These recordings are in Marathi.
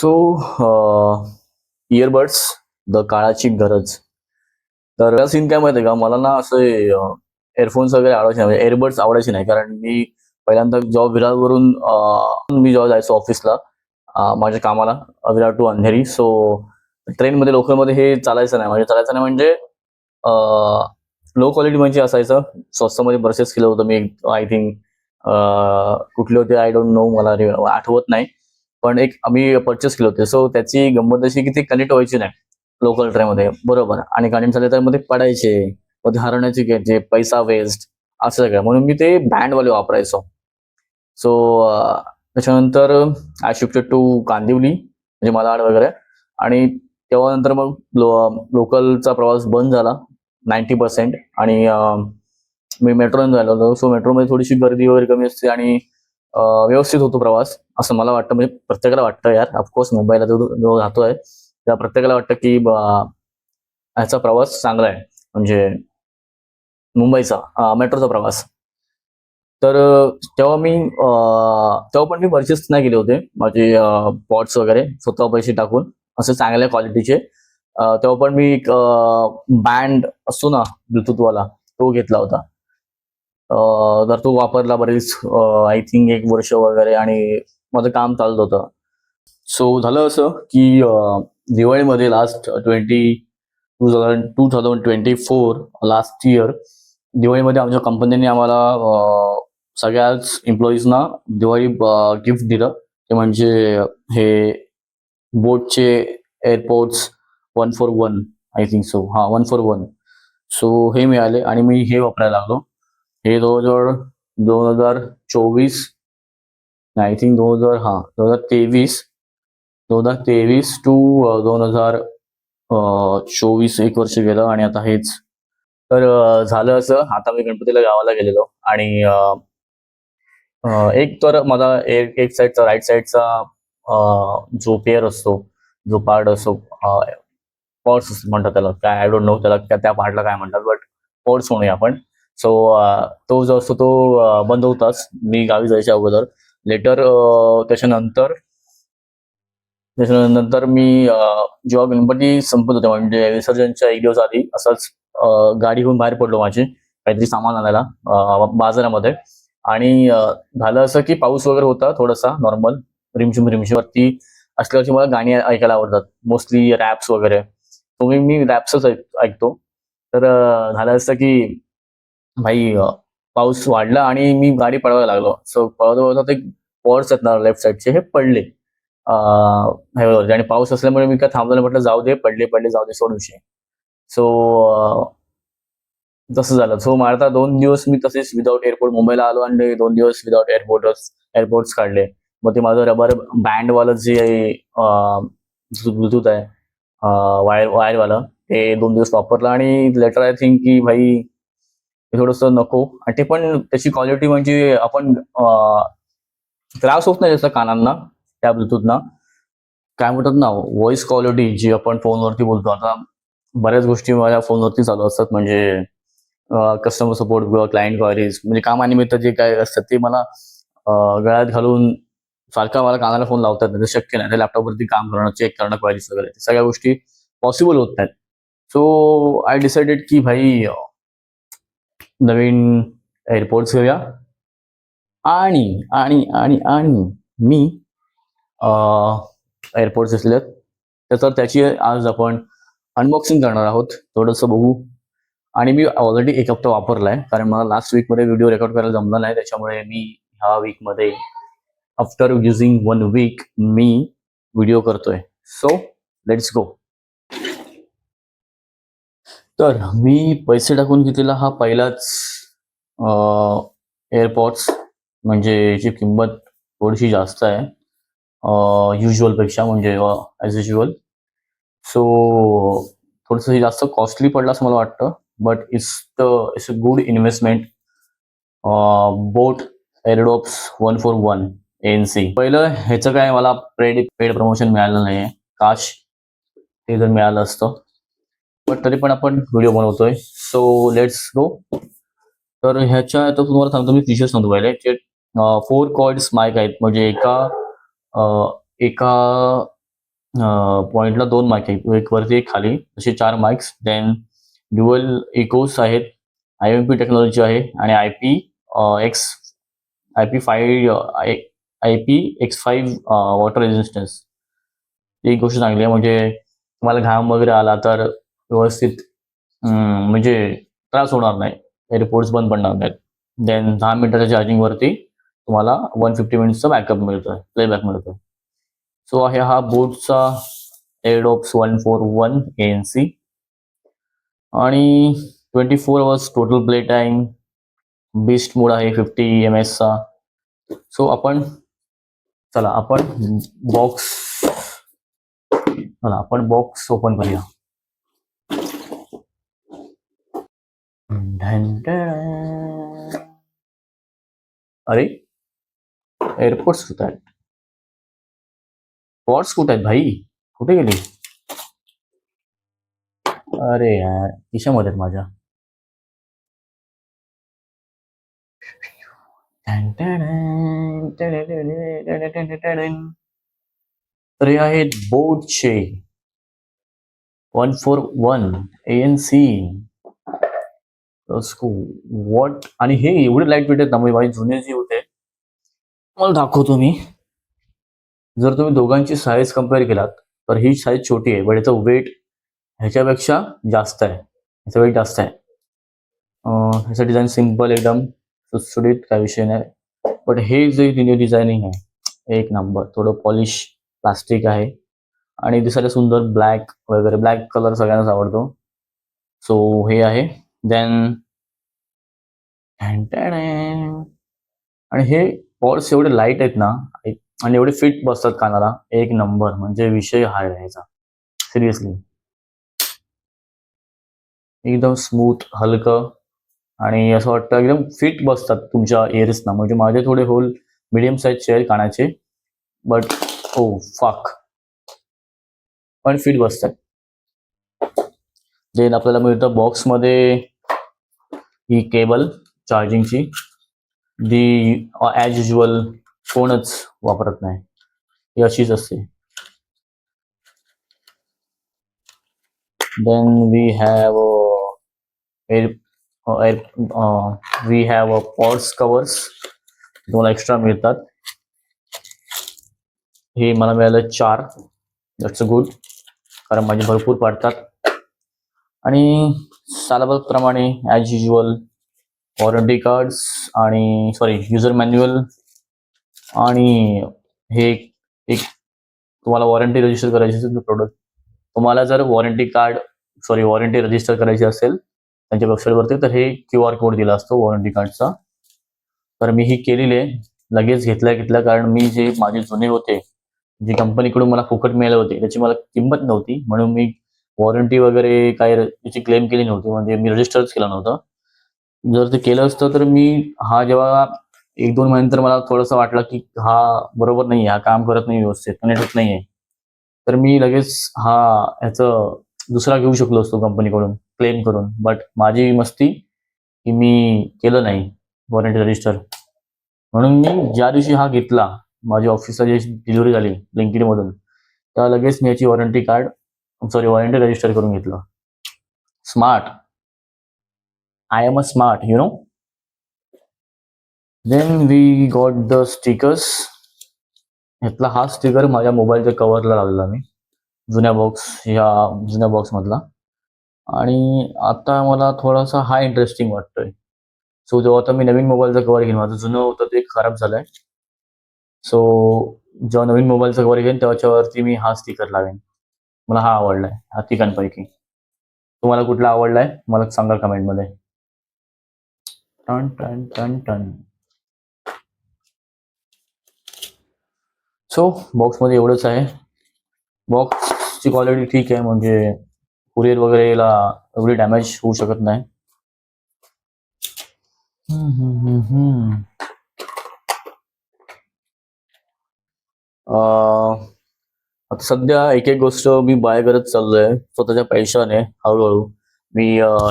सो इयरबड्स द काळाची गरज. तर सीन काय माहिती आहे का, मला ना असे एअरफोन्स वगैरे आवडायचे नाही, म्हणजे एअरबड्स आवडायचे नाही. कारण मी पहिल्यांदा विरारवरून मी जेव्हा जायचो ऑफिसला माझ्या कामाला, विरार टू अंधेरी. सो ट्रेनमध्ये लोकलमध्ये हे चालायचं नाही, म्हणजे लो क्वालिटी म्हणजे असायचं. स्वस्तमध्ये बरेचसेच केलं होतं मी, आय थिंक कुठले होते आय डोंट नो, मला आठवत नाही. पण एक आम्ही परचेस केले होते. सो त्याची गंमत अशी की ते कनेक्ट व्हायची नाही लोकल ट्रेनमध्ये, बरोबर. आणि कनेक्ट झाले तर मध्ये पडायचे, मध्ये हरण्याचे घ्यायचे, पैसा वेस्ट, असं सगळं. म्हणून मी ते बँडवाले वापरायचो. सो त्याच्यानंतर आय शिफ्टेड टू कांदिवली, म्हणजे मालाड वगैरे. आणि तेव्हा नंतर मग लोकलचा प्रवास बंद झाला 90%. आणि मी मेट्रोने झालो होतो. सो मेट्रोमध्ये थोडीशी गर्दी वगैरे कमी असते आणि व्यवस्थित होतो प्रवास, असं मला वाटतं. म्हणजे प्रत्येकाला वाटतं यार, ऑफकोर्स मुंबईला जो राहतोय त्या प्रत्येकाला वाटतं की ह्याचा प्रवास चांगला आहे, म्हणजे मुंबईचा मेट्रोचा प्रवास. तर तेव्हा पण मी परचेस नाही केले होते माझे पॉट्स वगैरे स्वतः पैसे टाकून, असे चांगल्या क्वालिटीचे. तेव्हा पण मी एक बँड असतो ना ब्लूटूथवाला, तो घेतला होता. तर तो वापरला बरेच, आय थिंक 1 वर्ष वगैरे, आणि माझं काम चालत होतं. सो झालं असं की दिवाळीमध्ये लास्ट 2024 लास्ट इयर, दिवाळीमध्ये आमच्या कंपनीने आम्हाला सगळ्याच एम्प्लॉईजना दिवाळी गिफ्ट दिलं. ते म्हणजे हे बोटचे airports 141, I think so, 141. So हे मिळाले आणि मी हे वापरायला लागलो. हे जवळजवळ 2024, आय थिंक 2023 टू 2024 1 वर्ष गेलं. आणि आता हेच. तर झालं असं, आता मी गणपतीला गावाला गेलेलो आणि एक तर माझा एक साईडचा, राईट साईडचा जो पेअर असतो, जो पार्ट असतो, पॉड्स म्हणतात त्याला, काय आय डोंट नो त्याला त्या पार्टला काय म्हणतात, बट पॉड्स म्हणूया आपण. सो तो जो असतो तो बंद होताच मी गावी जायच्या अगोदर. लेटर त्याच्यानंतर मी जेव्हा गणपती संपत होते, म्हणजे विसर्जनच्या 1 दिवस आधी, असंच गाडी घेऊन बाहेर पडलो माझी, काहीतरी सामान आणायला बाजारामध्ये. आणि झालं असं की पाऊस वगैरे होता थोडासा नॉर्मल, रिमझिम वरती असल्याची मला गाणी ऐकायला आवडतात, मोस्टली रॅप्स वगैरे. तो मी रॅप्सच ऐकतो. तर झालं असं की भाई पाऊस वाढला आणि मी गाडी पळवायला लागलो. सो पळवता ते पॉड्स आहेत ना लेफ्ट साईडचे, हे पडले हायवेवरती. आणि पाऊस असल्यामुळे मी काय थांबलो नाही, म्हटलं जाऊ दे, पडले जाऊ दे, सोड विषय. सो तसं झालं. सो मारता 2 दिवस मी तसेच विदाऊट एअरपोर्ट मुंबईला आलो आणि 2 दिवस विदाऊट एअरपोर्ट्स काढले. मग ते माझं रबर बँडवालं जे ब्लूटूथ आहे, वायरवालं, ते 2 दिवस वापरलं. आणि लेटर आय थिंक की भाई हे थोडंसं नको. आणि ते पण त्याची क्वालिटी म्हणजे आपण त्रास होत नाही जास्त कानांना त्या ब्लूटूथना. काय म्हणतात ना, व्हॉइस क्वालिटी जी आपण फोनवरती बोलतो, आता बऱ्याच गोष्टी माझ्या फोनवरती चालू असतात, म्हणजे कस्टमर सपोर्ट किंवा क्लायंट क्वायरीज, म्हणजे कामानिमित्त जे काय असतात ते मला गळ्यात घालून सारखा मला कानाला फोन लावतात नाही, ते शक्य नाही. लॅपटॉपवरती काम करणं, चेक करणं, क्वायरीज वगैरे, सगळ्या गोष्टी पॉसिबल होत नाहीत. सो आय डिसाइडेड की भाई नवीन एअरपोर्ट्स घेऊया. आणि आणि आणि आणि मी एअरपोर्ट्स असलेत, तर त्याची आज आपण अनबॉक्सिंग करणार आहोत, थोडंसं बघू. आणि मी ऑलरेडी 1 हप्ता वापरलाय, कारण मला लास्ट वीकमध्ये व्हिडिओ रेकॉर्ड करायला जमलं नाही, त्याच्यामुळे मी ह्या वीकमध्ये, आफ्टर युझिंग 1 वीक, मी व्हिडिओ करतोय. So let's go. तर मी पैसे टाकून घेतलेला हा पहिलाच एअरपॉड्स, म्हणजे याची किंमत थोडीशी जास्त आहे युजलपेक्षा, म्हणजे ॲज युजल. सो थोडंसं हे जास्त कॉस्टली पडलं असं मला वाटतं, but it's a good investment. BoAt Airdopes 141 ANC. पहिलं ह्याचं काय मला पेड प्रमोशन मिळालं नाहीये, काश ते जर मिळालं असतं, बट तरी पण आपण व्हिडिओ बनवतोय. So let's go. तर ह्याच्या आता तुम्हाला सांगतो मी, फीचर्स सांगतो पहिले. 4 कॉर्ड्स माईक आहेत, म्हणजे एका पॉइंटला 2 माईक आहेत, एक वरती एक खाली, असे 4 माईक्स. देन ड्युअल इकोस आहेत, IMP टेक्नॉलॉजी आहे आणि X IP X5 water resistance. ही गोष्ट चांगली आहे, म्हणजे तुम्हाला घाम वगैरे आला तर व्यवस्थित म्हणजे त्रास होणार नाही, एअरपोर्ट्स बंद पडणार नाहीत. देन 10 मिनिटाच्या चार्जिंगवरती तुम्हाला 150 मिनिट्सचा बॅकअप मिळतोय, प्लेबॅक मिळतोय. सो आहे हा बोटचा एअरडॉप्स 141 ANC आणि 24 hours total play time. Beast mode आहे 50 ms चा. सो चला आपण बॉक्स ओपन करूया. अरे एअरपोर्ट्स कुठे आहेत, पॉड्स कुठे आहेत भाई, कुठे गेली? अरे यार खिशामध्ये आहेत माझ्या. तर हे आहेत बोटचे 141 ANC. वॉट, आणि हे एवढे लाईट वेट आहेत ना, म्हणजे माझे जुने जे होते मला दाखवतो मी. जर तुम्ही दोघांची साईज कम्पेअर केलात तर ही साईज छोटी आहे, बट याचं वेट ह्याच्यापेक्षा जास्त आहे, ह्याचं वेट जास्त आहे. ह्याचं डिझाईन सिम्पल एकदम सुटसुटीत, काय विषय नाही. बट हे जे तिने डिझायनिंग आहे एक नंबर, थोडं पॉलिश प्लास्टिक आहे आणि दिसायला सुंदर, ब्लॅक वगैरे, ब्लॅक कलर सगळ्यांनाच आवडतो. सो हे आहे. देन आणि हे पॉड्स एवढे लाईट आहेत ना आणि एवढे फिट बसतात कानाला, एक नंबर, म्हणजे विषय हाय ह्याचा, सिरियसली. एकदम स्मूथ, हलकं आणि असं वाटतं एकदम फिट बसतात तुमच्या इयर्सना. म्हणजे माझे थोडे होल मिडियम साईजचे आहेत कानाचे, बट ओ फाक, पण फिट बसतात. देन आपल्याला मिळतं बॉक्समध्ये ही केबल चार्जिंगची, दी ॲज युजल कोणच वापरत नाही, ही अशीच असते. Then we have pods covers, तुम्हाला एक्स्ट्रा मिळतात. हे मला मिळालं 4, दॅट्स गुड, कारण माझे भरपूर पडतात. आणि सालाबादप्रमाणे ॲज युजल वॉरंटी कार्ड्स आणि युजर मॅन्युअल. आणि हे एक तुम्हाला वॉरंटी रजिस्टर करायची असेल प्रोडक्ट, तुम्हाला जर वॉरंटी रजिस्टर करायची असेल त्यांच्या वेबसाईटवरती, तर हे QR कोड दिला असतो वॉरंटी कार्डचा. तर मी ही केलेली आहे, लगेच घेतल्या, कारण मी जे माझे जुने होते, जे कंपनीकडून मला फुकट मिळाले होते, त्याची मला किंमत नव्हती, म्हणून मी वॉरंटी वगैरे काय त्याची क्लेम केली नव्हती, म्हणजे मी रजिस्टरच केलं नव्हतं. जर ते केलं असतं तर मी जेव्हा 1-2 महिन्यानंतर मला थोडंसं वाटलं की हा बरोबर नाही, हा काम करत नाही व्यवस्थित, कनेक्ट होत नाहीये, तर मी लगेच ह्याचं दुसरा घेऊ शकलो असतो कंपनीकडून क्लेम करून. बट माझी मस्ती की मी केलं नाही वॉरंटी रजिस्टर, म्हणून मी ज्या दिवशी हा घेतला, माझ्या ऑफिसला जी डिलिव्हरी झाली ब्लिंकिटमधून, तर लगेच मी याची वॉरंटी रजिस्टर करून घेतलं. Smart, I am a smart, you know. Then we got the stickers. ह्यातला हा स्टिकर माझ्या मोबाईलच्या कव्हरला लावलेला मी, जुन्या बॉक्स मधला. आणि आता मला थोडासा हा इंटरेस्टिंग वाटतोय. सो जेव्हा आता मी नवीन मोबाईलचा कव्हर घेईन, माझं जुनं होतं ते खराब झालंय, सो जेव्हा नवीन मोबाईलचा कव्हर घेईन त्याच्यावरती मी हा स्टिकर लावेन. मला हा आवडलाय, हा तिघांपैकी. तुम्हाला कुठला आवडलाय मला सांगा कमेंटमध्ये. टन टन टन टन. सो बॉक्समध्ये एवढंच आहे. बॉक्सची क्वालिटी ठीक आहे, म्हणजे कुरिअर वगैरेला एवढी डॅमेज होऊ शकत नाही. आता सध्या एक गोष्ट मी बाय करत चाललोय स्वतःच्या पैशाने हळूहळू. मी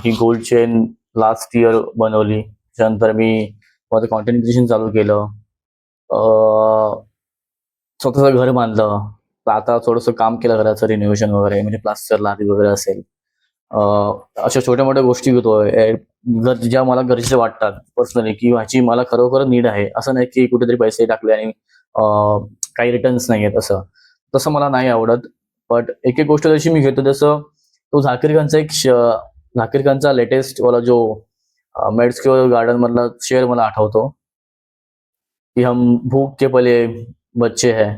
ही गोल्ड चेन लास्ट इयर बनवली, त्याच्यानंतर मी माझं कॉन्टेंट क्रिएशन चालू केलं, स्वतःचं घर बांधलं, आता थोडंसं काम केलं घराचं रिनोव्हेशन वगैरे, म्हणजे प्लास्टर लादी वगैरे असेल. अशा छोट्या मोठ्या गोष्टी घेतोय ज्या मला गरजेच्या वाटतात पर्सनली, की ह्याची मला खरोखर नीड आहे. असं नाही की कुठेतरी पैसे टाकले आणि काही रिटर्न्स नाही आहेत असं. तसं मला नाही आवडत. बट एक एक गोष्ट जशी मी घेतो जसं तो झाकीर खानचा लेटेस्ट वाला जो मेड्सक्युअर गार्डन मधला शेअर मला आठवतो, की हम भूख के पले बच्चे है.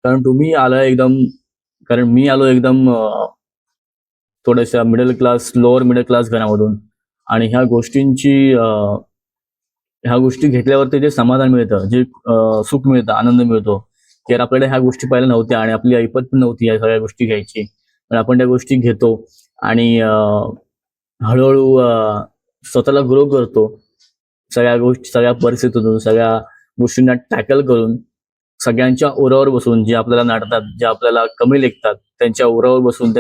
कारण तुम्ही आला एकदम कारण मी आलो एकदम थोड्याशा लोअर मिडल क्लास घरामधून, आणि ह्या गोष्टी घेतल्यावरती जे समाधान मिळतं, जे सुख मिळतं, आनंद मिळतो, की यार आपल्याला ह्या गोष्टी पहिल्या नव्हत्या आणि आपली ऐपत पण नव्हती या सगळ्या गोष्टी घ्यायची. पण आपण त्या गोष्टी घेतो आणि हळूहळू स्वतःला ग्रो करतो. सगळ्या परिस्थितीतून, सगळ्या गोष्टींना टॅकल करून, सगळ्यांच्या ओरावर बसून, जे आपल्याला नाडतात, जे आपल्याला कमी लेखतात, त्यांच्या ओरावर बसून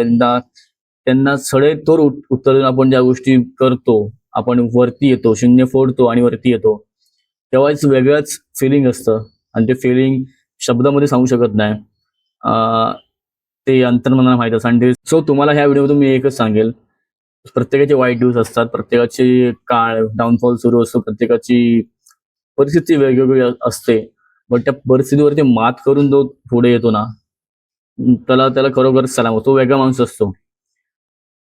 त्यांना सडेतोड उत्तर देऊन आपण ज्या गोष्टी करतो, आपण वरती येतो, शून्य फोडतो आणि वरती येतो, तेव्हाच वेगळंच फिलिंग असतं. आणि ते फिलिंग शब्दामध्ये सांगू शकत नाही. ते अंतर्मनाला माहीत असतं. आणि सो तुम्हाला ह्या व्हिडिओमधून मी एकच सांगेल, प्रत्येकाचे वाईट दिवस असतात, प्रत्येकाची काळ डाऊनफॉल सुरू असतो, प्रत्येकाची परिस्थिती वेगवेगळी असते. बट त्या परिस्थितीवरती मात करून जो पुढे येतो ना, त्याला त्याला खरोखर सलाम. तो वेगळा माणूस असतो.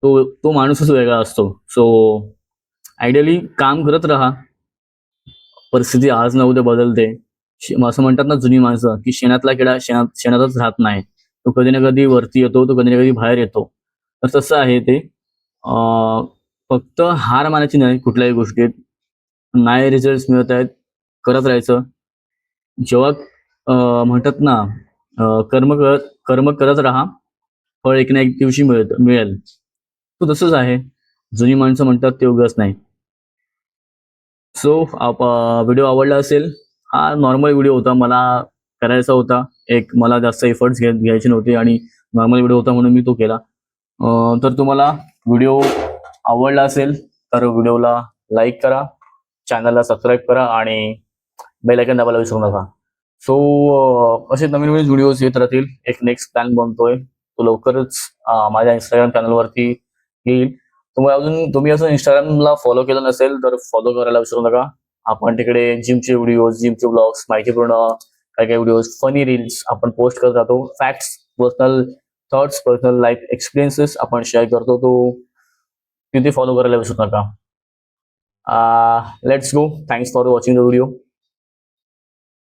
तो माणूसच वेगळा असतो. सो आयडियली काम करत राहा. परिस्थिती आज ना उद्या बदलते. असं म्हणतात ना जुनी माणसं, की शेणातला किडा शेणातच राहत नाही. तो कधी ना कधी वरती येतो, तो कधी ना कधी बाहेर येतो. तर तसं आहे ते. फक्त हार मानायची नाही कुठल्याही गोष्टीत. नाही रिझल्ट मिळत आहेत, करत राहायचं. जेव्हा म्हणतात ना, कर्म करत राहा, फळ एक ना एक दिवशी मिळेल. तो तसंच आहे. जुनी माणसं म्हणतात ते उगाच नाही. सो व्हिडिओ आवडला असेल. हा नॉर्मल व्हिडिओ होता, मला करायचा होता. मला जास्त एफर्ट्स घ्यायचे नव्हते आणि नॉर्मल व्हिडिओ होता म्हणून मी तो केला. तर तुम्हाला व्हिडिओ आवडला असेल तर व्हिडिओला लाईक करा, चॅनलला सबस्क्राईब करा आणि बेल आयकॉन दाबायला विसरू नका. सो असे नवीन नवीन व्हिडिओज येत राहतील. एक नेक्स्ट प्लॅन बनतोय, तो लवकरच माझ्या इंस्टाग्राम चॅनलवरती येईल. तुम्ही अजून इंस्टाग्रामला फॉलो केलं नसेल तर फॉलो करायला विसरू नका. आपण तिकडे जिमचे व्हिडिओज, जिमचे ब्लॉग्स, माहितीपूर्ण काही काही व्हिडिओज, फनी रील्स आपण पोस्ट करत राहतो. Facts, personal thoughts, personal life experiences आपण शेअर करतो. तो तिथे फॉलो करायला विसरू नका. Let's go. Thanks for watching the video.